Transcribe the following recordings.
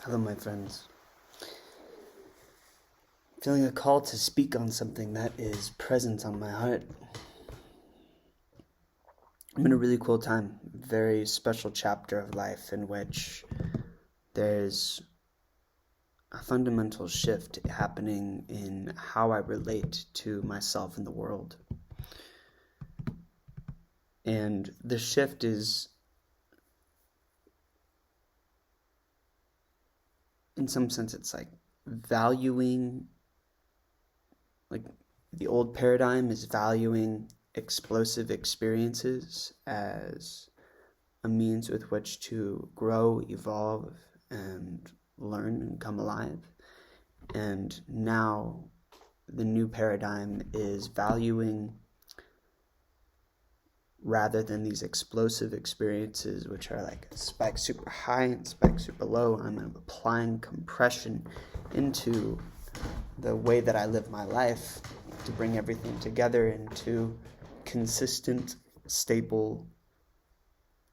Hello, my friends. Feeling a call to speak on something that is present on my heart. I'm in a really cool time, very special chapter of life in which there's a fundamental shift happening in how I relate to myself and the world. And the shift is, in some sense, it's like valuing, like the old paradigm is valuing explosive experiences as a means with which to grow, evolve, and learn and come alive. And now the new paradigm is valuing, rather than these explosive experiences which are like spike super high and spike super low, I'm applying compression into the way that I live my life to bring everything together into consistent, stable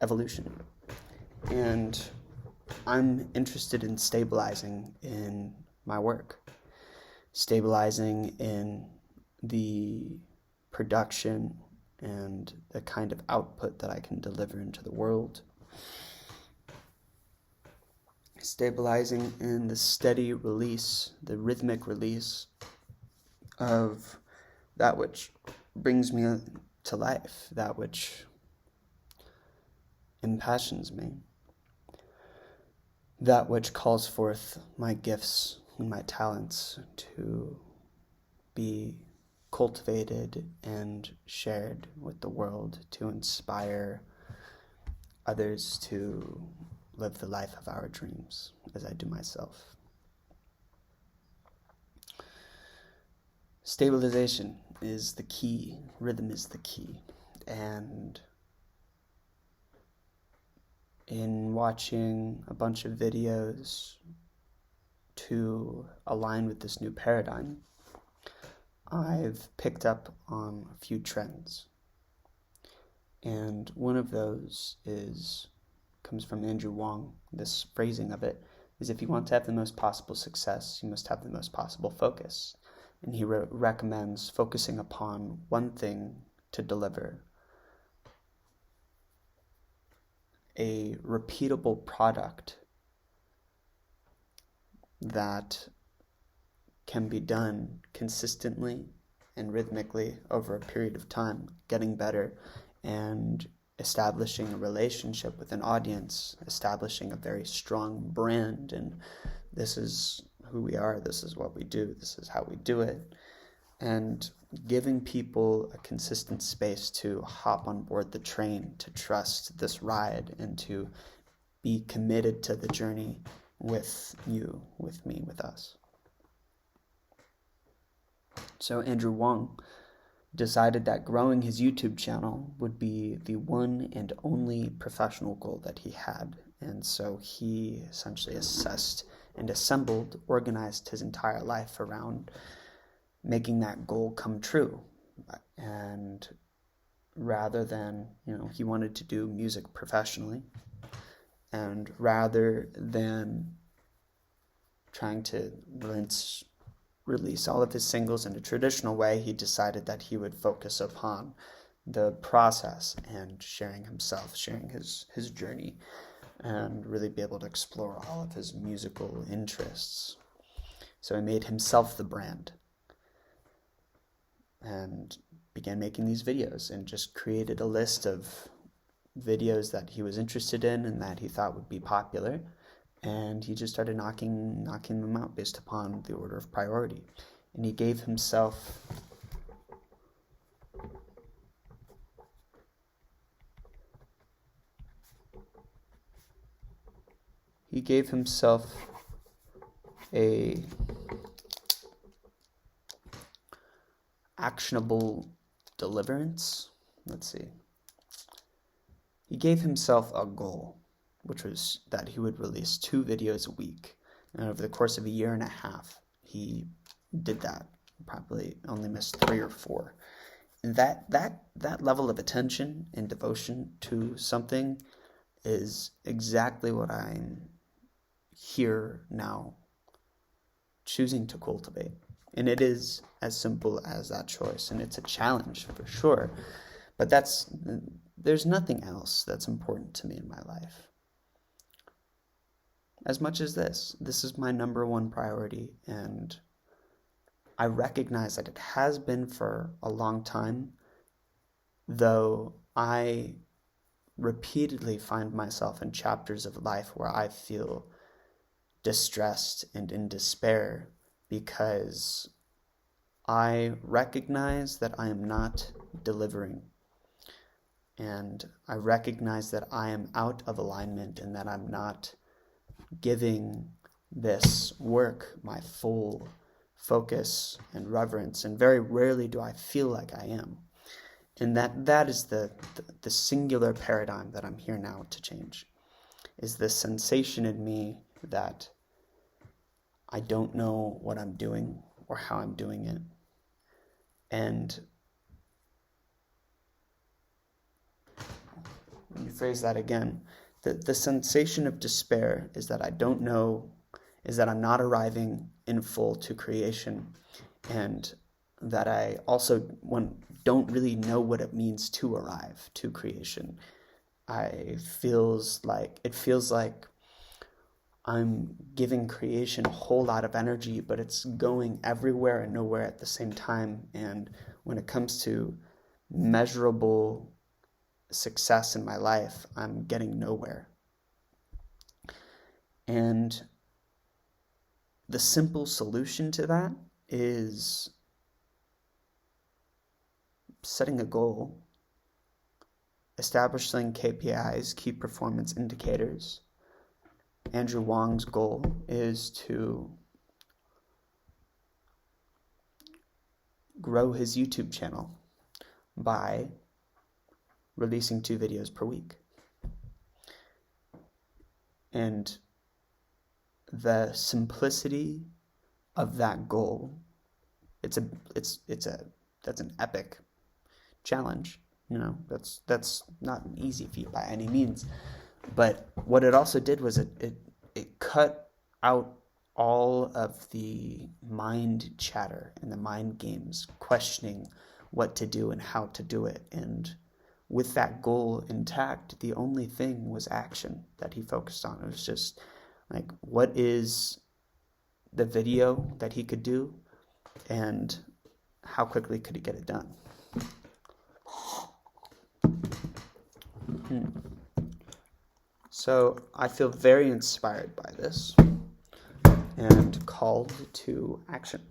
evolution. And I'm interested in stabilizing in my work, stabilizing in the production and the kind of output that I can deliver into the world, stabilizing in the steady release, the rhythmic release of that which brings me to life, that which impassions me, that which calls forth my gifts and my talents to be cultivated and shared with the world, to inspire others to live the life of our dreams as I do myself. Stabilization is the key, rhythm is the key, and in watching a bunch of videos to align with this new paradigm, I've picked up on a few trends. And one of those comes from Andrew Wong. This phrasing of it is, if you want to have the most possible success, you must have the most possible focus. And he recommends focusing upon one thing to deliver a repeatable product that can be done consistently and rhythmically over a period of time, getting better and establishing a relationship with an audience, establishing a very strong brand, and this is who we are, this is what we do, this is how we do it, and giving people a consistent space to hop on board the train, to trust this ride, and to be committed to the journey with you, with me, with us. So Andrew Wong decided that growing his YouTube channel would be the one and only professional goal that he had. And so he essentially assessed and assembled, organized his entire life around making that goal come true. And rather than, he wanted to do music professionally, and rather than trying to release all of his singles in a traditional way, he decided that he would focus upon the process and sharing himself, sharing his journey, and really be able to explore all of his musical interests. So he made himself the brand and began making these videos, and just created a list of videos that he was interested in and that he thought would be popular. And he just started knocking them out based upon the order of priority. And he gave himself a actionable deliverance. He gave himself a goal, which was that he would release 2 videos a week. And over the course of a year and a half, he did that. Probably only missed 3 or 4. And that level of attention and devotion to something is exactly what I'm here now choosing to cultivate. And it is as simple as that choice, and it's a challenge for sure, but there's nothing else that's important to me in my life as much as this is my number one priority. And I recognize that it has been for a long time, though I repeatedly find myself in chapters of life where I feel distressed and in despair because I recognize that I am not delivering, and I recognize that I am out of alignment and that I'm not giving this work my full focus and reverence, and very rarely do I feel like I am. And that is the singular paradigm that I'm here now to change, is this sensation in me that I don't know what I'm doing or how I'm doing it. And let me phrase that again. The sensation of despair is that I don't know, is that I'm not arriving in full to creation, and that I also don't really know what it means to arrive to creation. It feels like I'm giving creation a whole lot of energy, but it's going everywhere and nowhere at the same time. And when it comes to measurable success in my life, I'm getting nowhere. And the simple solution to that is setting a goal, establishing KPIs, key performance indicators. Andrew Wong's goal is to grow his YouTube channel by releasing 2 videos per week. And the simplicity of that goal, that's an epic challenge. That's not an easy feat by any means. But what it also did was it cut out all of the mind chatter and the mind games, questioning what to do and how to do it. And with that goal intact, the only thing was action that he focused on. It was just like, what is the video that he could do, and how quickly could he get it done? So I feel very inspired by this and called to action.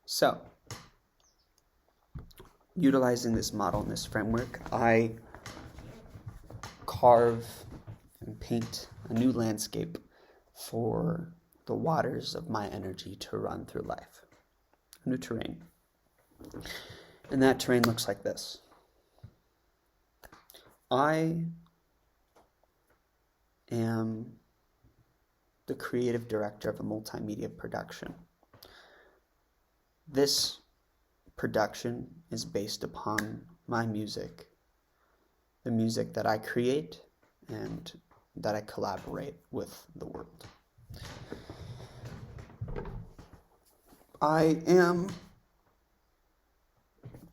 So, utilizing this model and this framework, I carve and paint a new landscape for the waters of my energy to run through life. A new terrain. And that terrain looks like this. I am the creative director of a multimedia production. This production is based upon my music, the music that I create and that I collaborate with the world. I am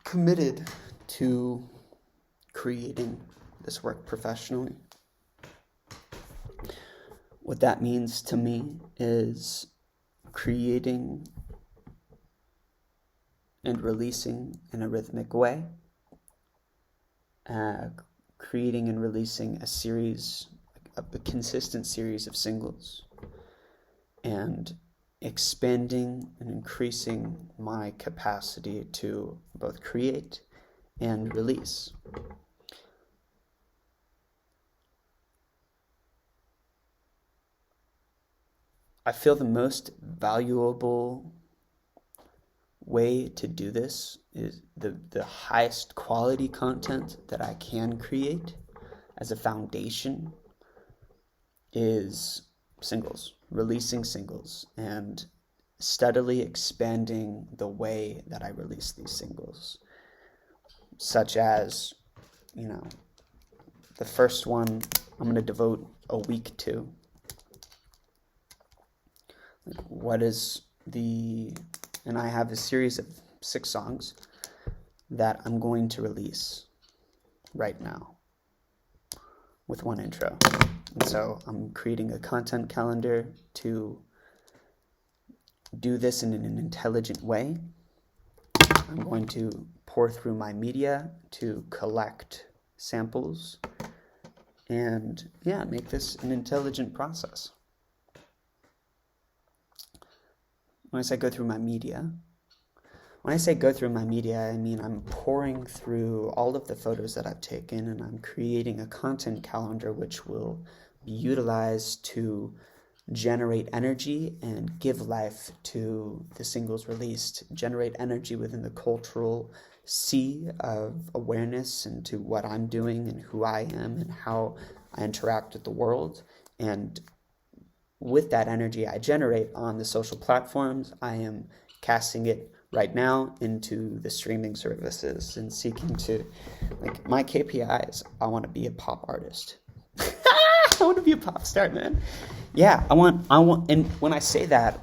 committed to creating this work professionally. What that means to me is creating and releasing in a rhythmic way, creating and releasing a consistent series of singles, and expanding and increasing my capacity to both create and release. I feel the most valuable way to do this is the highest quality content that I can create as a foundation is singles, releasing singles, and steadily expanding the way that I release these singles, such as, the first one I'm going to devote a week to. And I have a series of 6 songs that I'm going to release right now with one intro. And so I'm creating a content calendar to do this in an intelligent way. I'm going to pour through my media to collect samples and make this an intelligent process. When I say go through my media, I mean I'm pouring through all of the photos that I've taken, and I'm creating a content calendar which will be utilized to generate energy and give life to the singles released, generate energy within the cultural sea of awareness into what I'm doing and who I am and how I interact with the world. And with that energy I generate on the social platforms, I am casting it right now into the streaming services and seeking to, my KPIs, I want to be a pop artist. I want to be a pop star, man. Yeah, I want, and when I say that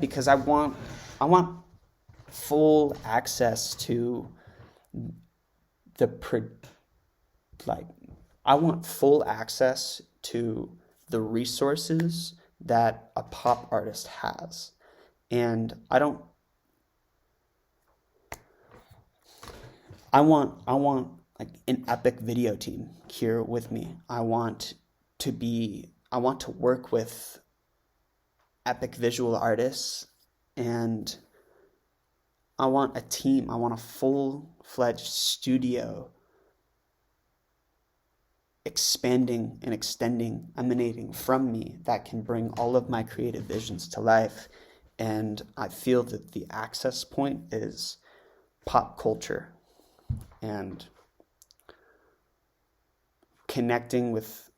because I want full access to I want full access to the resources that a pop artist has. And I want an epic video team here with me. I want to work with epic visual artists, and I want a team. I want a full-fledged studio expanding and extending, emanating from me, that can bring all of my creative visions to life. And I feel that the access point is pop culture and connecting with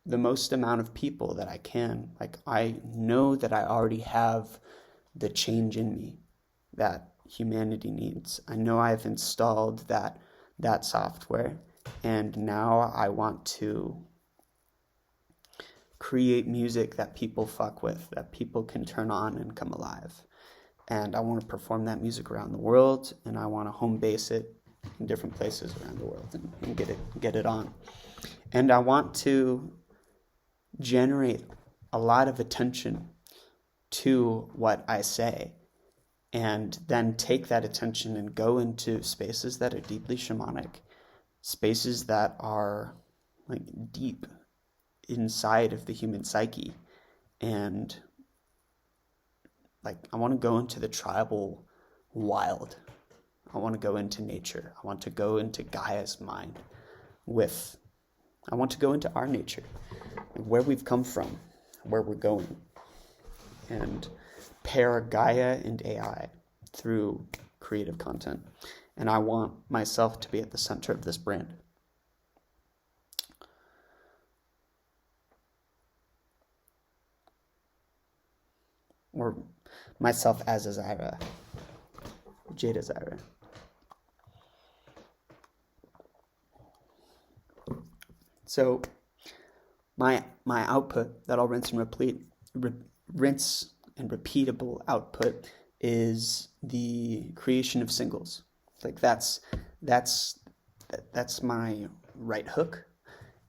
the most amount of people that I can. I know that I already have the change in me that humanity needs. I know I've installed that software, and now I want to create music that people fuck with, that people can turn on and come alive. And I want to perform that music around the world, and I want to home base it in different places around the world and get it on. And I want to generate a lot of attention to what I say, and then take that attention and go into spaces that are deeply shamanic, spaces that are deep inside of the human psyche. And I want to go into the tribal wild. I want to go into nature. I want to go into Gaia's mind. I want to go into our nature, where we've come from, where we're going, and pair Gaia and AI through creative content. And I want myself to be at the center of this brand. Or myself as a Zyra, Jada Zyra. So my output that I'll rinse and repeatable output is the creation of singles. That's my right hook.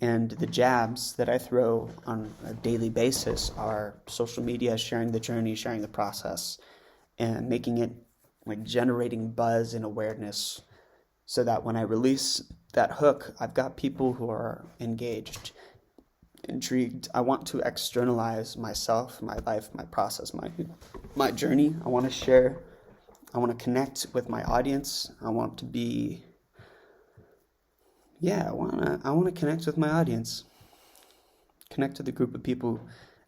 And the jabs that I throw on a daily basis are social media, sharing the journey, sharing the process, and making it generating buzz and awareness, so that when I release that hook, I've got people who are engaged, intrigued. I want to externalize myself, my life, my process, my journey. I want to share. I want to connect with my audience. I want to be. I want to connect with my audience, connect with a group of people,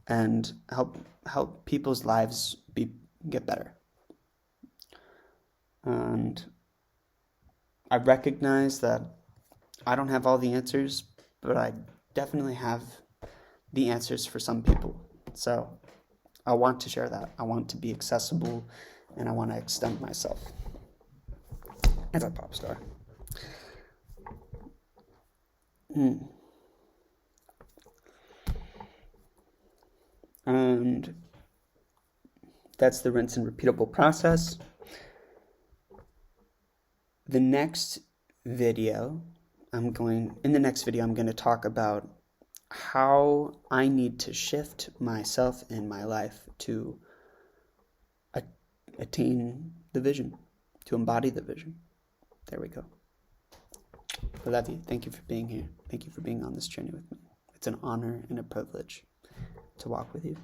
and help people's lives get better. And I recognize that I don't have all the answers, but I definitely have the answers for some people. So I want to share that. I want to be accessible, and I want to extend myself as a pop star. And that's the rinse and repeatable process. In the next video, I'm going to talk about how I need to shift myself in my life to attain the vision, to embody the vision. There we go. I love you. Thank you for being here. Thank you for being on this journey with me. It's an honor and a privilege to walk with you.